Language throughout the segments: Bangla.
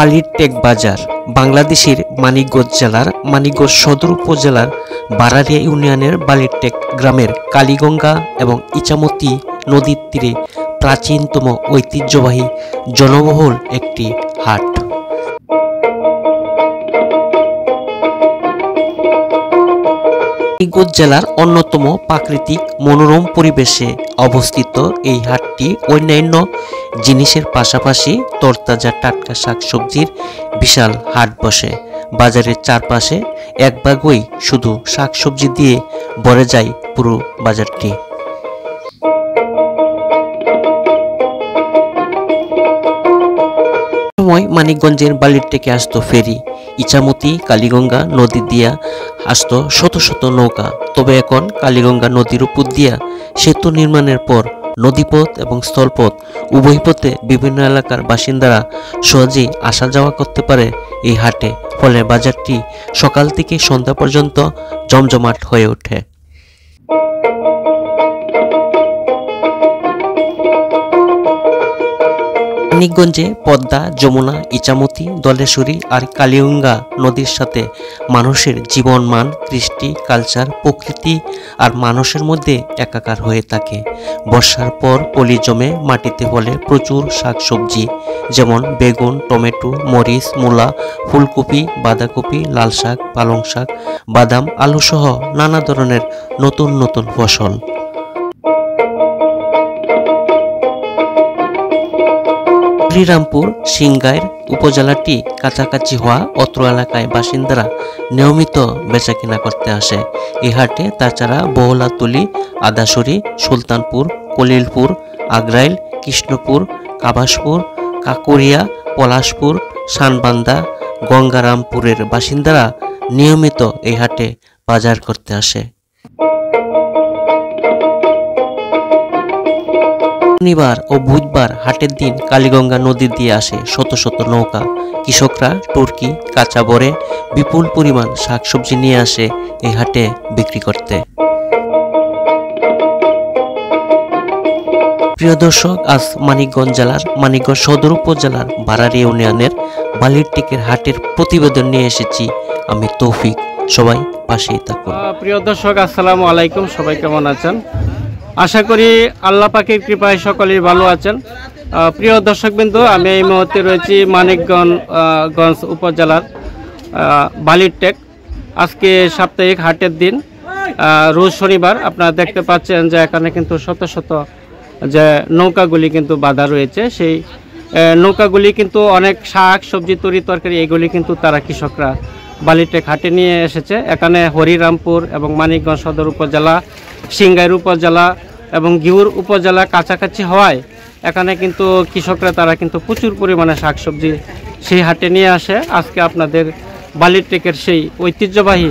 বালির টেক বাজার বাংলাদেশের মানিকগঞ্জ জেলার মানিকগঞ্জ সদর উপজেলার বারারিয়া ইউনিয়নের বালির টেক গ্রামের কালীগঙ্গা এবং ইছামতি নদীর তীরে প্রাচীনতম ঐতিহ্যবাহী জনবহুল একটি হাট। মানিকগঞ্জ জেলার অন্যতম প্রাকৃতিক মনোরম পরিবেশে অবস্থিত এই হাটটি অন্যান্য জিনিসের পাশাপাশি তরতাজা টাটকা শাকসবজির বিশাল হাট বসে। বাজারের চারপাশে এক ভাগই শুধু শাকসবজি দিয়ে ভরে যায় পুরো বাজারটি। সময় মানিকগঞ্জের বালির টেকে আসতো ফেরি, ইছামতি কালীগঙ্গা নদী দিয়া আসতো শত শত নৌকা। তবে এখন কালীগঙ্গা নদীর উপর দিয়া সেতু নির্মাণের পর নদীপথ এবং স্থলপথ উভয় পথে বিভিন্ন এলাকার বাসিন্দারা সহজেই আসা যাওয়া করতে পারে এই হাটে। ফলে বাজারটি সকাল থেকে সন্ধ্যা পর্যন্ত জমজমাট হয়ে ওঠে। মানিকগঞ্জে পদ্মা, যমুনা, ইছামতি, দলেশ্বরী আর কালীগঙ্গা নদীর সাথে মানুষের জীবনমান, কৃষ্টি, কালচার, প্রকৃতি আর মানুষের মধ্যে একাকার হয়ে থাকে। বর্ষার পর পলি জমে মাটিতে ফলে প্রচুর শাকসবজি, যেমন বেগুন, টমেটো, মরিচ, মূলা, ফুলকপি, বাঁধাকপি, লাল শাক, পালং শাক, বাদাম, আলু সহ নানা ধরনের নতুন নতুন ফসল। শ্রীরামপুর সিংগাইর উপজেলাটি কাছাকাছি হওয়া অত্র এলাকায় বাসিন্দারা নিয়মিত বেচাকেনা করতে আসে। এই হাটে তাছাড়া বহুলাতুলি, আদাসুরি, সুলতানপুর, কলিলপুর, আগ্রাইল, কৃষ্ণপুর, কাবাসপুর, কাকুরিয়া, পলাশপুর, শানবান্দা, গঙ্গারামপুরের বাসিন্দারা নিয়মিত এই হাটে বাজার করতে আসে। শনিবার ও বুধবার হাটের দিন কালীগঙ্গা নদী দিয়ে আসে শত শত নৌকা। কৃষকরা টুরকি, কাঁচা বরে বিপুল পরিমাণ শাকসবজি নিয়ে আসে এই হাটে বিক্রি করতে। প্রিয় দর্শক, আজ মানিকগঞ্জ জেলার মানিকগঞ্জ সদর উপজেলার বারারিয়া ইউনিয়নের বালির টেকের হাটের প্রতিবেদন নিয়ে এসেছি আমি তৌফিক। সবাই পাশেই থাকুন। প্রিয় দর্শক, আসসালামু আলাইকুম। সবাই কেমন আছেন? আশা করি আল্লাহ পাকের কৃপায় সকলেই ভালো আছেন। প্রিয় দর্শকবৃন্দ, আমি এই মুহূর্তে রয়েছি মানিকগঞ্জ উপজেলার বালির টেক। আজকে সাপ্তাহিক হাটের দিন, রোজ শনিবার। আপনারা দেখতে পাচ্ছেন যে এখানে কিন্তু শত শত যে নৌকাগুলি কিন্তু বাঁধা রয়েছে। সেই নৌকাগুলি কিন্তু অনেক শাক সবজি, তরি তরকারি এগুলি কিন্তু তারা কৃষকরা বালির টেক হাটে নিয়ে এসেছে। এখানে হরিরামপুর এবং মানিকগঞ্জ সদর উপজেলা, সিংগাইর উপজেলা এবং গিউর উপজেলা কাছাকাছি হওয়ায় এখানে কিন্তু কৃষকরা তারা কিন্তু প্রচুর পরিমাণে শাকসবজি সেই হাটে নিয়ে আসে। আজকে আপনাদের বালির টেকের সেই ঐতিহ্যবাহী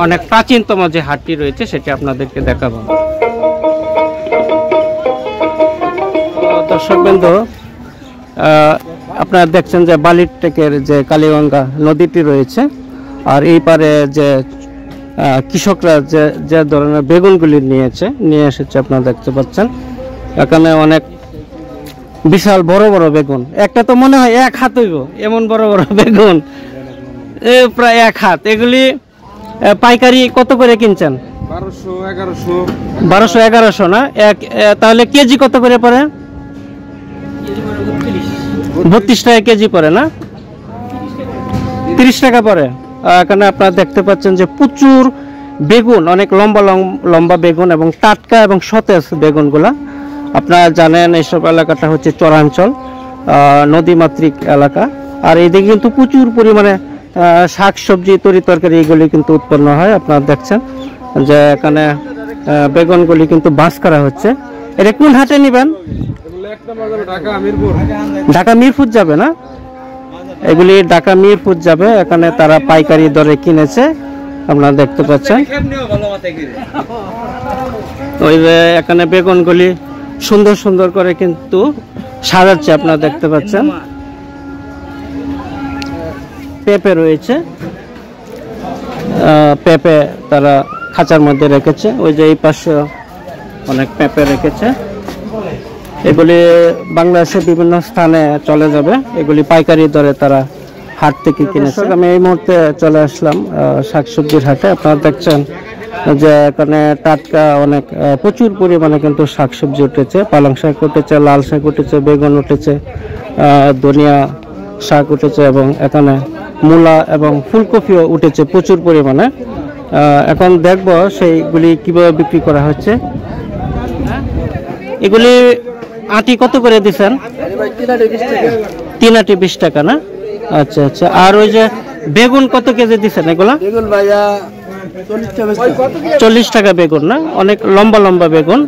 অনেক প্রাচীনতম যে হাটটি রয়েছে সেটি আপনাদেরকে দেখাবো। দর্শকবৃন্দ, আপনারা দেখছেন যে বালির টেকের যে কালীগঙ্গা নদীটি রয়েছে, আর এই পারে যে কৃষকরা যে ধরনের বেগুনগুলি নিয়ে এসেছে আপনারা দেখতে পাচ্ছেন। এখানে অনেক বিশাল বড় বড় বেগুন, একটা তো মনে হয় এক হাত হইব এমন বড় বড় বেগুন, প্রায় এক হাত। এগুলি পাইকারি কত করে কিনছেন? 1200-1100 না? তাহলে কেজি কত করে পড়ে? 32 টাকা কেজি পড়ে না? 30 টাকা পড়ে। এখানে আপনারা দেখতে পাচ্ছেন যে প্রচুর বেগুন, অনেক লম্বা লম্বা বেগুন এবং টাটকা এবং সতেজ বেগুনগুলা। আপনারা জানেন এইসব এলাকাটা হচ্ছে চরাঞ্চল, নদীমাতৃক এলাকা। আর এইদিকে কিন্তু প্রচুর পরিমাণে শাক সবজি, তরি তরকারি এগুলি কিন্তু উৎপন্ন হয়। আপনারা দেখছেন যে এখানে বেগুনগুলি কিন্তু বাস করা হচ্ছে। এটা কোন হাটে নেবেন? ঢাকা মিরপুর যাবে না? এগুলি ঢাকা মিরপুর যাবে। এখানে তারা পাইকারি দরে কিনেছে, আপনারা দেখতে পাচ্ছেন। ওই যে এখানে বেগুনগুলি সুন্দর সুন্দর করে কিন্তু সাজাচ্ছে, আপনারা দেখতে পাচ্ছেন। পেঁপে রয়েছে, পেঁপে তারা খাঁচার মধ্যে রেখেছে। ওই যে এই পাশে অনেক পেঁপে রেখেছে। এগুলি বাংলাদেশের বিভিন্ন স্থানে চলে যাবে, এগুলি পাইকারি দরে তারা হাট থেকে কিনেছে। আমি এই মুহূর্তে চলে আসলাম শাকসবজির হাটে। আপনারা দেখছেন যে এখানে টাটকা অনেক প্রচুর পরিমাণে কিন্তু শাকসবজি উঠেছে। পালং শাক উঠেছে, লাল শাক উঠেছে, বেগুন উঠেছে, ধনিয়া শাক উঠেছে এবং এখানে মূলা এবং ফুলকপিও উঠেছে প্রচুর পরিমাণে। এখন দেখব সেইগুলি কিভাবে বিক্রি করা হচ্ছে। এগুলি আটি কত করে দিচ্ছেন? 3 আটি 20 টাকা না? আচ্ছা আচ্ছা। আর ওই যে বেগুন কত কেজি দিচ্ছেন এগুলা? বেগুন ভাইয়া 40 টাকা বেগুন না? অনেক লম্বা লম্বা বেগুন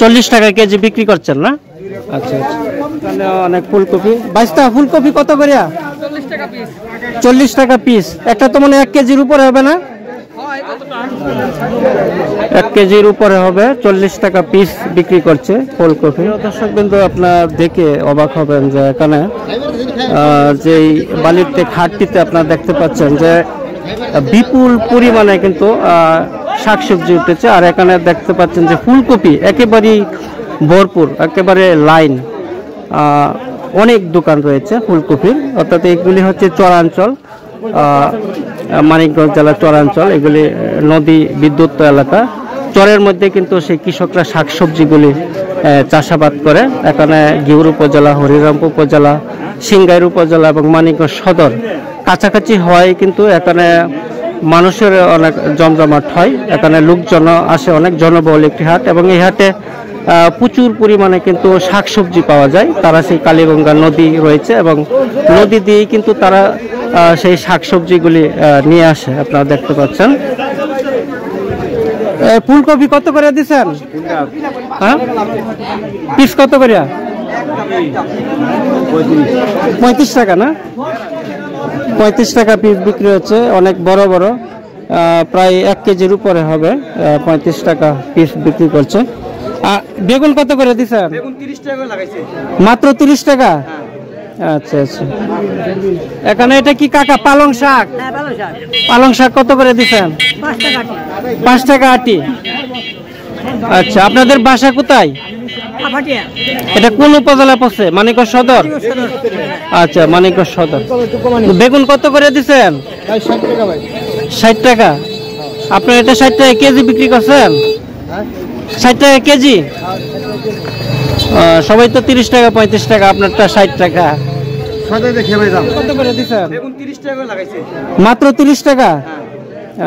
40 টাকা কেজি বিক্রি করছেন না? আচ্ছা আচ্ছা। তাহলে অনেক ফুলকপি। বাইস্তা ফুলকপি কত করে? 40 টাকা পিস। একটা তো মানে 1 কেজির উপরে হবে না? 1 কেজির উপরে হবে, 40 টাকা পিস বিক্রি করছে ফুলকপি। দর্শক বিন্দু, আপনার দেখে অবাক হবেন যে এখানে যেই বালিরটেক হাটটিতে আপনারা দেখতে পাচ্ছেন যে বিপুল পরিমাণে কিন্তু শাকসবজি উঠেছে। আর এখানে দেখতে পাচ্ছেন যে ফুলকপি একেবারেই ভরপুর, একেবারে লাইন। অনেক দোকান রয়েছে ফুলকপির, অর্থাৎ এগুলি হচ্ছে চরাঞ্চল, মানিকগঞ্জ জেলার চরাঞ্চল। এগুলি নদী বিদ্যুৎ এলাকা, চরের মধ্যে কিন্তু সেই কৃষকরা শাকসবজিগুলি চাষাবাদ করে। এখানে ঘিউর উপজেলা, হরিরামপুর উপজেলা, সিংগাইর উপজেলা এবং মানিকগঞ্জ সদর কাছাকাছি হয়, কিন্তু এখানে মানুষের অনেক জমজমাট হয়। এখানে লোকজন আসে, অনেক জনবহুল একটি হাট এবং এই হাটে প্রচুর পরিমাণে কিন্তু শাকসবজি পাওয়া যায়। তারা সেই কালীগঙ্গা নদী রয়েছে এবং নদী দিয়েই কিন্তু তারা সেই শাকসবজিগুলি নিয়ে আসে। আপনারা দেখতে পাচ্ছেন। ফুলকপি কত করে দিচ্ছেন? হ্যাঁ, পিস কত করে? 35 টাকা না? 35 টাকা পিস বিক্রি হচ্ছে। অনেক বড় বড়, প্রায় 1 কেজির উপরে হবে। 35 টাকা পিস বিক্রি করছে। বেগুন কত করে দিচ্ছেন? মাত্র 30 টাকা? আচ্ছা আচ্ছা। এখানে এটা কি কাকা পালং শাক? পালং শাক কত করে দিচ্ছেন? 5 টাকা আটি। আচ্ছা, আপনাদের বাসা কোথায়? এটা কোন উপজেলা পড়ছে? মানিকগঞ্জ সদর? আচ্ছা, মানিকগঞ্জ সদর। বেগুন কত করে দিচ্ছেন? 60 টাকা। আপনার এটা 60 টাকা কেজি বিক্রি করছেন? 60 টাকা কেজি? সবাই তো 30 টাকা 35 টাকা, আপনারটা 60 টাকা। কত করে দিচ্ছেন? মাত্র 30 টাকা?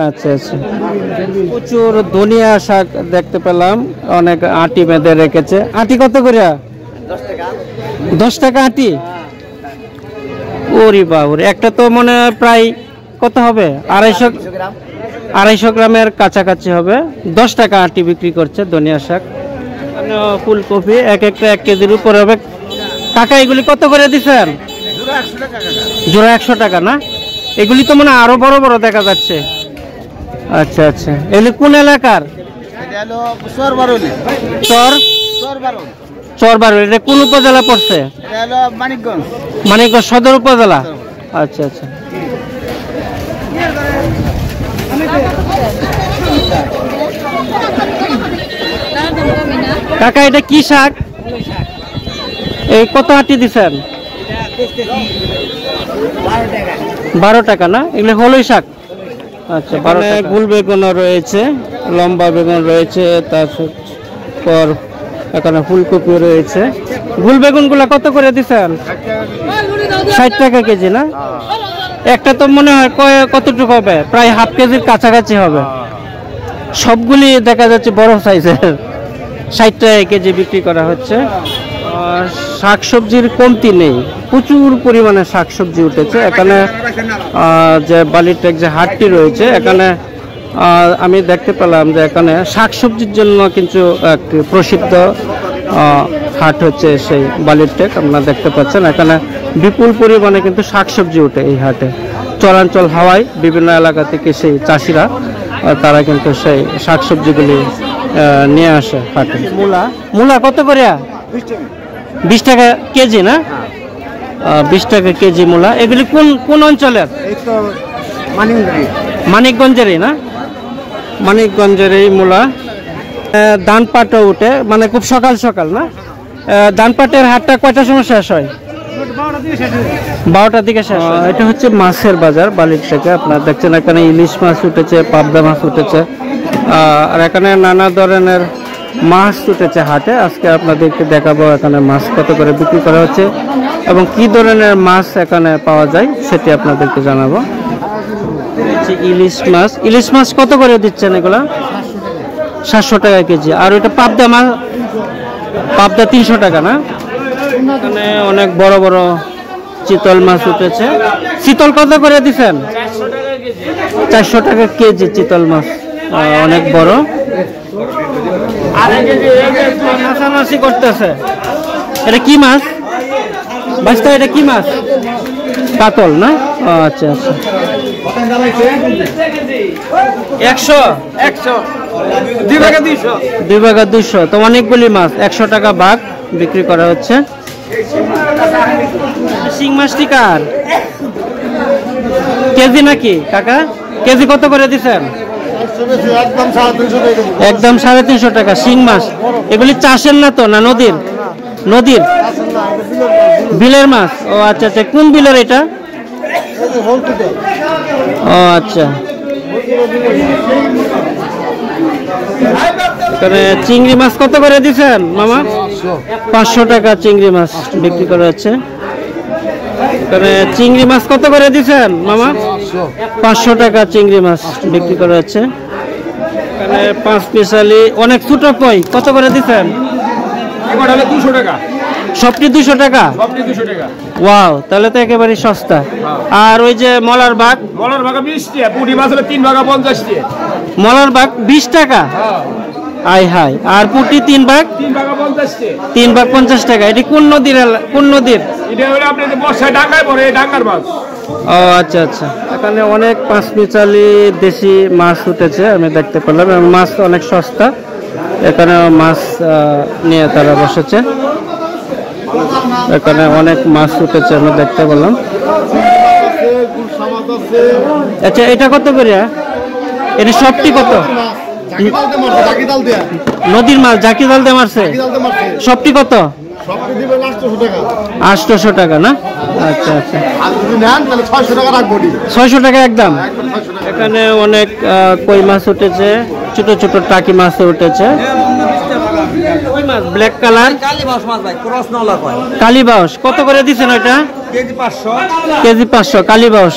আচ্ছা আচ্ছা। প্রচুর ধনিয়া শাক দেখতে পেলাম, অনেক আটি বেঁধে রেখেছে। আটি কত করে? 10 টাকা আটি? ওরে বাবুরে, একটা তো মনে হয় প্রায় কত হবে? 250 গ্রামের কাছাকাছি হবে। 10 টাকা আটি বিক্রি করছে ধনিয়া শাক। ফুলকপি এক একটা 1 কেজির উপরে হবে। কাকা এগুলি কত করে দিচ্ছেন? জোড়া 100 টাকা না? এগুলি তো মানে আরো বড় বড় দেখা যাচ্ছে। আচ্ছা আচ্ছা। এগুলি কোন এলাকার? চরবারুল। এটা কোন উপজেলা পড়ছে? মানিকগঞ্জ সদর উপজেলা। আচ্ছা আচ্ছা। কাকা এটা কি শাক? এই কত আটি দিচ্ছেন? 12 টাকা না? এগুলো হলুই শাক। আচ্ছা, 12 টাকা। গুল বেগুন রয়েছে, লম্বা বেগুন রয়েছে, তারপর এখানে ফুলকপি রয়েছে। গুল বেগুন গুলা কত করে দিচ্ছেন? 60 টাকা কেজি না? একটা তো মনে হয় কতটুকু হবে? প্রায় হাফ কেজির কাছাকাছি হবে। সবগুলি দেখা যাচ্ছে বড় সাইজের। 60 টাকা কেজি বিক্রি করা হচ্ছে। শাকসবজির কমতি নেই, প্রচুর পরিমাণে শাকসবজি উঠেছে। এখানে যে বালিরটেক যে হাটটি রয়েছে, এখানে আমি দেখতে পেলাম যে এখানে শাকসবজির জন্য কিন্তু একটি প্রসিদ্ধ হাট হচ্ছে সেই বালিরটেক। আপনারা দেখতে পাচ্ছেন এখানে বিপুল পরিমাণে কিন্তু শাকসবজি উঠে এই হাটে। চরাঞ্চল হাওয়ায় বিভিন্ন এলাকা থেকে সেই চাষিরা তারা কিন্তু সেই শাকসবজিগুলি নিয়ে আসে হাটে। মূলা কত করে? 20 টাকা কেজি না? 20 টাকা কেজি মূলা। এগুলি কোন অঞ্চলের? মানিকগঞ্জেরই না? মানিকগঞ্জের এই মূলা। ধান পাটও উঠে, মানে খুব সকাল সকাল না? ধানপাটের হাটটা কয়টার সময় শেষ হয়? 12টার দিকে শেষ হয়। এটা হচ্ছে মাছের বাজার বালির থেকে। আপনারা দেখছেন এখানে ইলিশ মাছ উঠেছে, পাবদা মাছ উঠেছে, আর এখানে নানা ধরনের মাছ উঠেছে হাটে। আজকে আপনাদেরকে দেখাবো এখানে মাছ কত করে বিক্রি করা হচ্ছে এবং কি ধরনের মাছ এখানে পাওয়া যায় সেটি আপনাদেরকে জানাবো। ইলিশ মাছ কত করে দিচ্ছেন এগুলা? 700 টাকা কেজি। আর ওইটা পাবদা মাছ, পাবদা 300 টাকা না? এখানে অনেক বড় বড় চিতল মাছ উঠেছে। চিতল কত করে দিচ্ছেন? 400 টাকা কেজি চিতল মাছ, অনেক বড়। নাচানাচি করতেছে। এটা কি মাছ বাস্তা? এটা কি মাছ? কাতল না? আচ্ছা আচ্ছা। 100 2 ভাগা 200, তো অনেকগুলি মাছ। 100 টাকা ভাগ বিক্রি করা হচ্ছে। শিং মাছটি কার? কেজি নাকি কাকা? কেজি কত করে দিচ্ছেন? একদম 350 টাকা শিং মাছ। এগুলি চাষের না তো, না নদীর? নদীর বিলের মাছ। ও আচ্ছা আচ্ছা। কোন বিলের এটা? ও আচ্ছা। এখানে চিংড়ি মাছ কত করে দিচ্ছেন মামা? 500 টাকা চিংড়ি মাছ বিক্রি করা হচ্ছে। এখানে চিংড়ি মাছ কত করে দিচ্ছেন মামা? 500 টাকা চিংড়ি মাছ বিক্রি করা হচ্ছে। এখানে 5 পিসালি অনেক ছোট কই কত করে দিচ্ছেন? 200 টাকা। সবটি 200 টাকা? ওয়াও, তাহলে তো একেবারে সস্তা। আর ওই যে মলার বাঘ? মলার ভাগা 20 টাকা, পুঁটি মাছ হলে 3 ভাগা 50 টাকা। মলার বাঘ 20 টাকা? আয় হায়। আর পুঁটি 3 ভাগ? 3 ভাগা 50 টাকা। 3 ভাগ 50 টাকা। এটি কোন নদীর? কোন নদীর? এটা হলো আপনি যে বর্ষায় ডাঙ্গায় পড়ে, ডাঙ্গার মাছ। ও আচ্ছা আচ্ছা। এখানে অনেক 5 পিসালি দেশি মাছ উঠেছে আমি দেখতে পেলাম, এবং মাছ অনেক সস্তা। এখানে মাছ নিয়ে তারা বসেছে। এখানে অনেক মাছ উঠেছে আমি দেখতে পেলাম। আচ্ছা, এটা কত করে? এটা সবটি কত? নদীর মাছ জাকি জাল দিয়ে মারছে? সবটি কত? 800 টাকা না? আচ্ছা আচ্ছা। 600 টাকা একদম। এখানে অনেক কই মাছ উঠেছে, ছোট ছোট টাকি মাছ উঠেছে। ব্ল্যাক কালার কালীবাউস কত করে দিচ্ছেন? ওইটা কেজি 500 কালীবাউস।